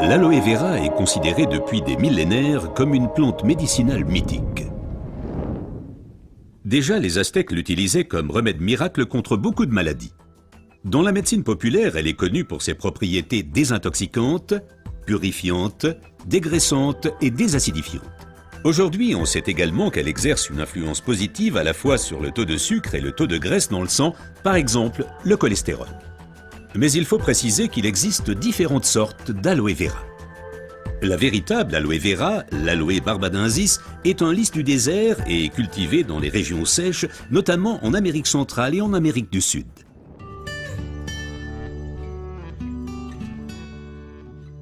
L'aloe vera est considérée depuis des millénaires comme une plante médicinale mythique. Déjà, les Aztèques l'utilisaient comme remède miracle contre beaucoup de maladies. Dans la médecine populaire, elle est connue pour ses propriétés désintoxicantes, purifiantes, dégraissantes et désacidifiantes. Aujourd'hui, on sait également qu'elle exerce une influence positive à la fois sur le taux de sucre et le taux de graisse dans le sang, par exemple le cholestérol. Mais il faut préciser qu'il existe différentes sortes d'aloe vera. La véritable aloe vera, l'aloe barbadensis, est un lys du désert et est cultivé dans les régions sèches, notamment en Amérique centrale et en Amérique du Sud.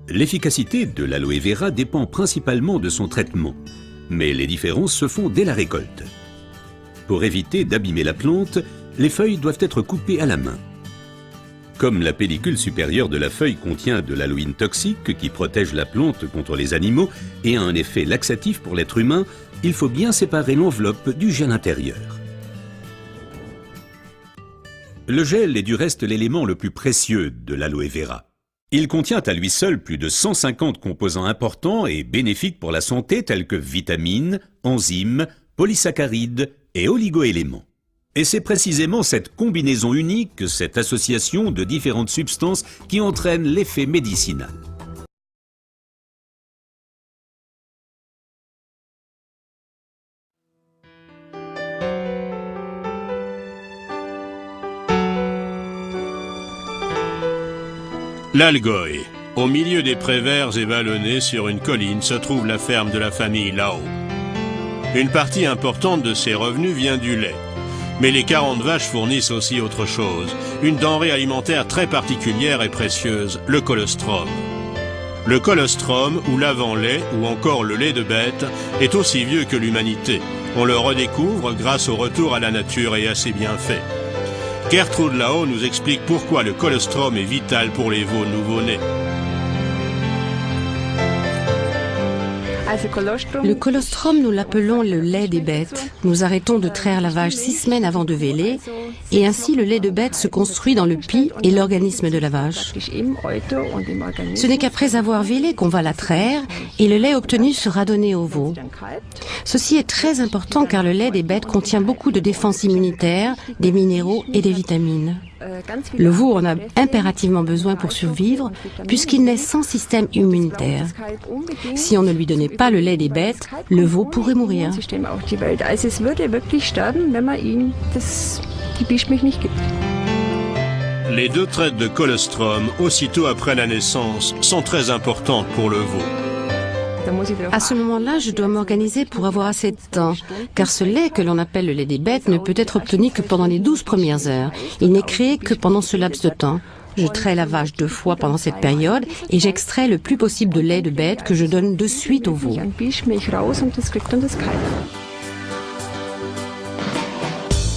L'efficacité de l'aloe vera dépend principalement de son traitement, mais les différences se font dès la récolte. Pour éviter d'abîmer la plante, les feuilles doivent être coupées à la main. Comme la pellicule supérieure de la feuille contient de l'aloïne toxique qui protège la plante contre les animaux et a un effet laxatif pour l'être humain, il faut bien séparer l'enveloppe du gel intérieur. Le gel est du reste l'élément le plus précieux de l'aloe vera. Il contient à lui seul plus de 150 composants importants et bénéfiques pour la santé tels que vitamines, enzymes, polysaccharides et oligoéléments. Et c'est précisément cette combinaison unique, cette association de différentes substances qui entraîne l'effet médicinal. L'Algoë. Au milieu des prés verts et vallonnés sur une colline se trouve la ferme de la famille Lao. Une partie importante de ses revenus vient du lait. Mais les 40 vaches fournissent aussi autre chose, une denrée alimentaire très particulière et précieuse, le colostrum. Le colostrum, ou l'avant-lait, ou encore le lait de bête, est aussi vieux que l'humanité. On le redécouvre grâce au retour à la nature et à ses bienfaits. Gertrude Lao nous explique pourquoi le colostrum est vital pour les veaux nouveau-nés. Le colostrum, nous l'appelons le lait des bêtes. Nous arrêtons de traire la vache 6 semaines avant de véler, et ainsi le lait de bête se construit dans le pis et l'organisme de la vache. Ce n'est qu'après avoir vélé qu'on va la traire, et le lait obtenu sera donné au veau. Ceci est très important car le lait des bêtes contient beaucoup de défenses immunitaires, des minéraux et des vitamines. Le veau en a impérativement besoin pour survivre, puisqu'il naît sans système immunitaire. Si on ne lui donnait pas le lait des bêtes, le veau pourrait mourir. Les 2 traites de colostrum, aussitôt après la naissance, sont très importantes pour le veau. À ce moment-là, je dois m'organiser pour avoir assez de temps, car ce lait que l'on appelle le lait des bêtes ne peut être obtenu que pendant les 12 premières heures. Il n'est créé que pendant ce laps de temps. Je traite la vache 2 fois pendant cette période et j'extrais le plus possible de lait de bête que je donne de suite au veau.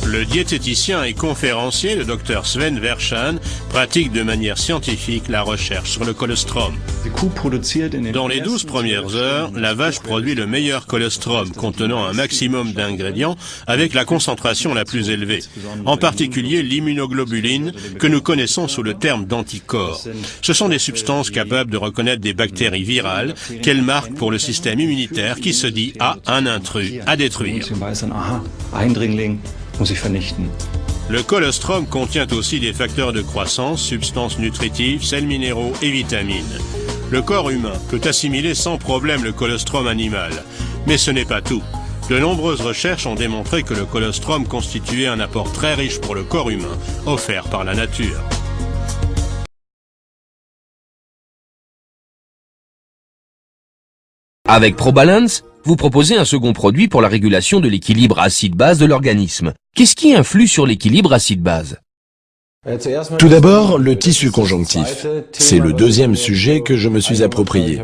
Le diététicien et conférencier, le Dr Sven Verschan, pratique de manière scientifique la recherche sur le colostrum. Dans les 12 premières heures, la vache produit le meilleur colostrum contenant un maximum d'ingrédients avec la concentration la plus élevée, en particulier l'immunoglobuline que nous connaissons sous le terme d'anticorps. Ce sont des substances capables de reconnaître des bactéries virales qu'elles marquent pour le système immunitaire qui se dit « Ah, un intrus à détruire ». Le colostrum contient aussi des facteurs de croissance, substances nutritives, sels minéraux et vitamines. Le corps humain peut assimiler sans problème le colostrum animal. Mais ce n'est pas tout. De nombreuses recherches ont démontré que le colostrum constituait un apport très riche pour le corps humain, offert par la nature. Avec ProBalance, vous proposez un second produit pour la régulation de l'équilibre acide-base de l'organisme. Qu'est-ce qui influe sur l'équilibre acide-base ? Tout d'abord, le tissu conjonctif. C'est le deuxième sujet que je me suis approprié.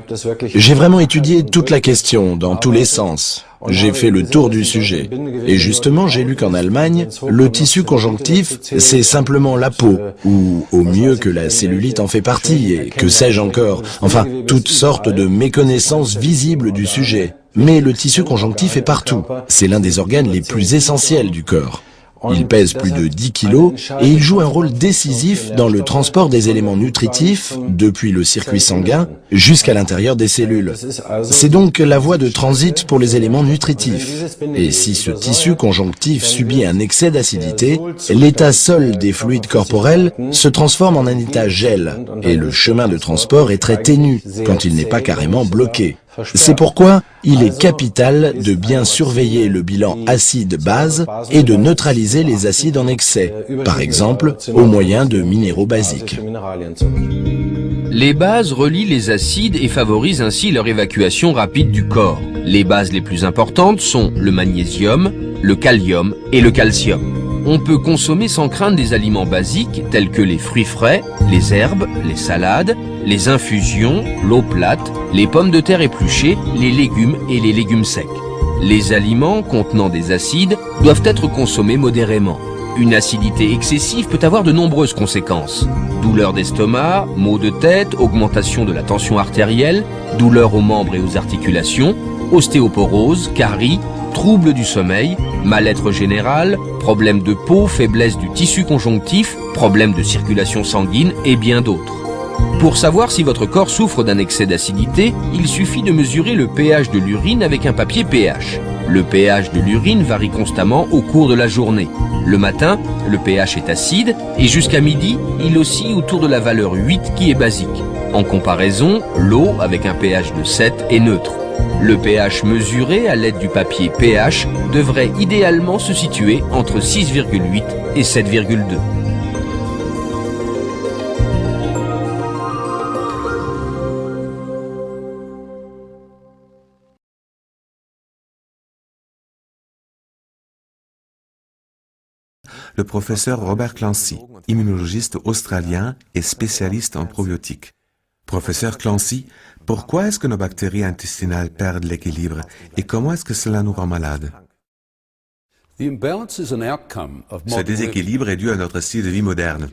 J'ai vraiment étudié toute la question, dans tous les sens. J'ai fait le tour du sujet. Et justement, j'ai lu qu'en Allemagne, le tissu conjonctif, c'est simplement la peau, ou au mieux que la cellulite en fait partie, et que sais-je encore. Enfin, toutes sortes de méconnaissances visibles du sujet. Mais le tissu conjonctif est partout. C'est l'un des organes les plus essentiels du corps. Il pèse plus de 10 kilos et il joue un rôle décisif dans le transport des éléments nutritifs depuis le circuit sanguin jusqu'à l'intérieur des cellules. C'est donc la voie de transit pour les éléments nutritifs. Et si ce tissu conjonctif subit un excès d'acidité, l'état sol des fluides corporels se transforme en un état gel et le chemin de transport est très ténu quand il n'est pas carrément bloqué. C'est pourquoi il est capital de bien surveiller le bilan acide-base et de neutraliser les acides en excès, par exemple au moyen de minéraux basiques. Les bases relient les acides et favorisent ainsi leur évacuation rapide du corps. Les bases les plus importantes sont le magnésium, le kalium et le calcium. On peut consommer sans crainte des aliments basiques tels que les fruits frais, les herbes, les salades, les infusions, l'eau plate, les pommes de terre épluchées, les légumes et les légumes secs. Les aliments contenant des acides doivent être consommés modérément. Une acidité excessive peut avoir de nombreuses conséquences. Douleurs d'estomac, maux de tête, augmentation de la tension artérielle, douleurs aux membres et aux articulations, ostéoporose, caries, troubles du sommeil, mal-être général, problèmes de peau, faiblesse du tissu conjonctif, problèmes de circulation sanguine et bien d'autres. Pour savoir si votre corps souffre d'un excès d'acidité, il suffit de mesurer le pH de l'urine avec un papier pH. Le pH de l'urine varie constamment au cours de la journée. Le matin, le pH est acide et jusqu'à midi, il oscille autour de la valeur 8 qui est basique. En comparaison, l'eau avec un pH de 7 est neutre. Le pH mesuré à l'aide du papier pH devrait idéalement se situer entre 6,8 et 7,2. Le professeur Robert Clancy, immunologiste australien et spécialiste en probiotiques. Professeur Clancy, pourquoi est-ce que nos bactéries intestinales perdent l'équilibre et comment est-ce que cela nous rend malades? Ce déséquilibre est dû à notre style de vie moderne.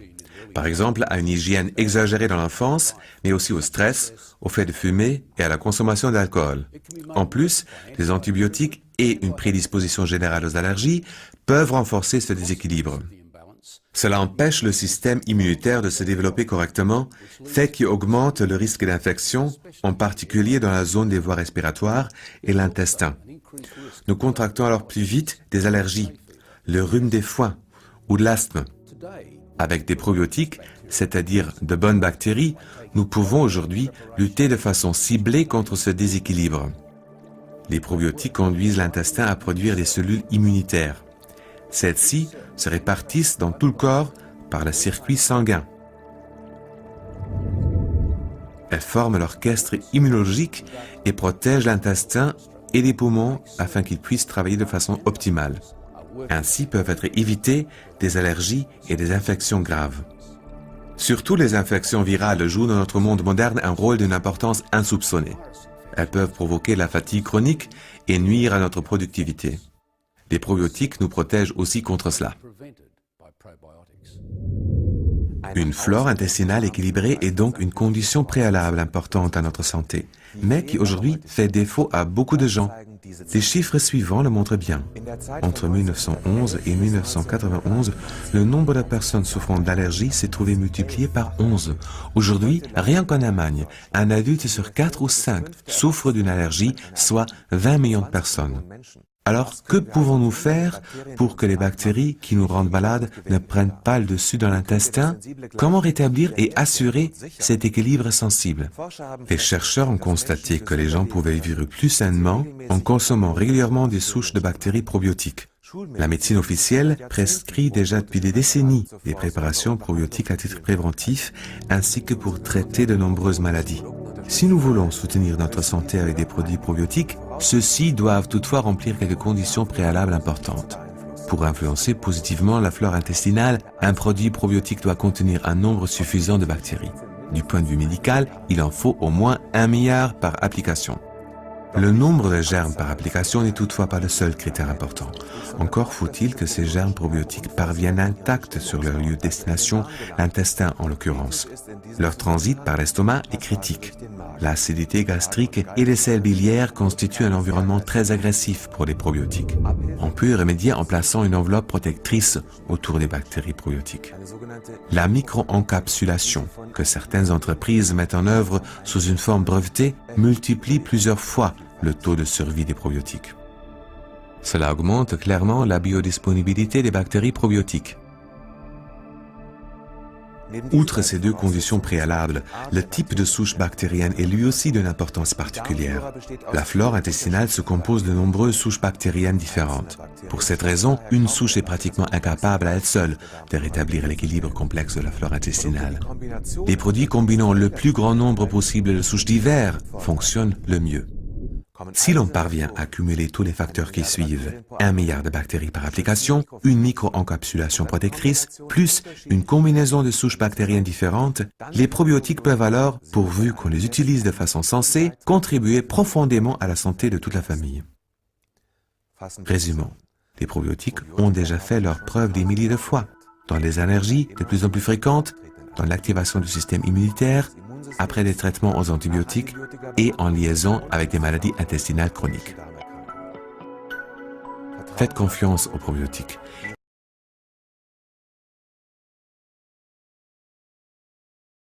Par exemple, à une hygiène exagérée dans l'enfance, mais aussi au stress, au fait de fumer et à la consommation d'alcool. En plus, les antibiotiques et une prédisposition générale aux allergies peuvent renforcer ce déséquilibre. Cela empêche le système immunitaire de se développer correctement, fait qu'il augmente le risque d'infection, en particulier dans la zone des voies respiratoires et l'intestin. Nous contractons alors plus vite des allergies, le rhume des foins ou de l'asthme. Avec des probiotiques, c'est-à-dire de bonnes bactéries, nous pouvons aujourd'hui lutter de façon ciblée contre ce déséquilibre. Les probiotiques conduisent l'intestin à produire des cellules immunitaires. Celles-ci se répartissent dans tout le corps par le circuit sanguin. Elles forment l'orchestre immunologique et protègent l'intestin et les poumons afin qu'ils puissent travailler de façon optimale. Ainsi peuvent être évitées des allergies et des infections graves. Surtout les infections virales jouent dans notre monde moderne un rôle d'une importance insoupçonnée. Elles peuvent provoquer la fatigue chronique et nuire à notre productivité. Les probiotiques nous protègent aussi contre cela. Une flore intestinale équilibrée est donc une condition préalable importante à notre santé, mais qui aujourd'hui fait défaut à beaucoup de gens. Les chiffres suivants le montrent bien. Entre 1911 et 1991, le nombre de personnes souffrant d'allergies s'est trouvé multiplié par 11. Aujourd'hui, rien qu'en Allemagne, un adulte sur 4 ou 5 souffre d'une allergie, soit 20 millions de personnes. Alors, que pouvons-nous faire pour que les bactéries qui nous rendent malades ne prennent pas le dessus dans l'intestin? Comment rétablir et assurer cet équilibre sensible? Les chercheurs ont constaté que les gens pouvaient vivre plus sainement en consommant régulièrement des souches de bactéries probiotiques. La médecine officielle prescrit déjà depuis des décennies des préparations probiotiques à titre préventif ainsi que pour traiter de nombreuses maladies. Si nous voulons soutenir notre santé avec des produits probiotiques, ceux-ci doivent toutefois remplir quelques conditions préalables importantes. Pour influencer positivement la flore intestinale, un produit probiotique doit contenir un nombre suffisant de bactéries. Du point de vue médical, il en faut au moins 1 milliard par application. Le nombre de germes par application n'est toutefois pas le seul critère important. Encore faut-il que ces germes probiotiques parviennent intacts sur leur lieu de destination, l'intestin en l'occurrence. Leur transit par l'estomac est critique. L'acidité gastrique et les sels biliaires constituent un environnement très agressif pour les probiotiques. On peut y remédier en plaçant une enveloppe protectrice autour des bactéries probiotiques. La micro-encapsulation, que certaines entreprises mettent en œuvre sous une forme brevetée, multiplie plusieurs fois le taux de survie des probiotiques. Cela augmente clairement la biodisponibilité des bactéries probiotiques. Outre ces deux conditions préalables, le type de souche bactérienne est lui aussi d'une importance particulière. La flore intestinale se compose de nombreuses souches bactériennes différentes. Pour cette raison, une souche est pratiquement incapable à elle seule de rétablir l'équilibre complexe de la flore intestinale. Les produits combinant le plus grand nombre possible de souches diverses fonctionnent le mieux. Si l'on parvient à cumuler tous les facteurs qui suivent, 1 milliard de bactéries par application, une micro-encapsulation protectrice, plus une combinaison de souches bactériennes différentes, les probiotiques peuvent alors, pourvu qu'on les utilise de façon sensée, contribuer profondément à la santé de toute la famille. Résumons, les probiotiques ont déjà fait leur preuve des milliers de fois, dans les allergies de plus en plus fréquentes, dans l'activation du système immunitaire, après des traitements aux antibiotiques et en liaison avec des maladies intestinales chroniques. Faites confiance aux probiotiques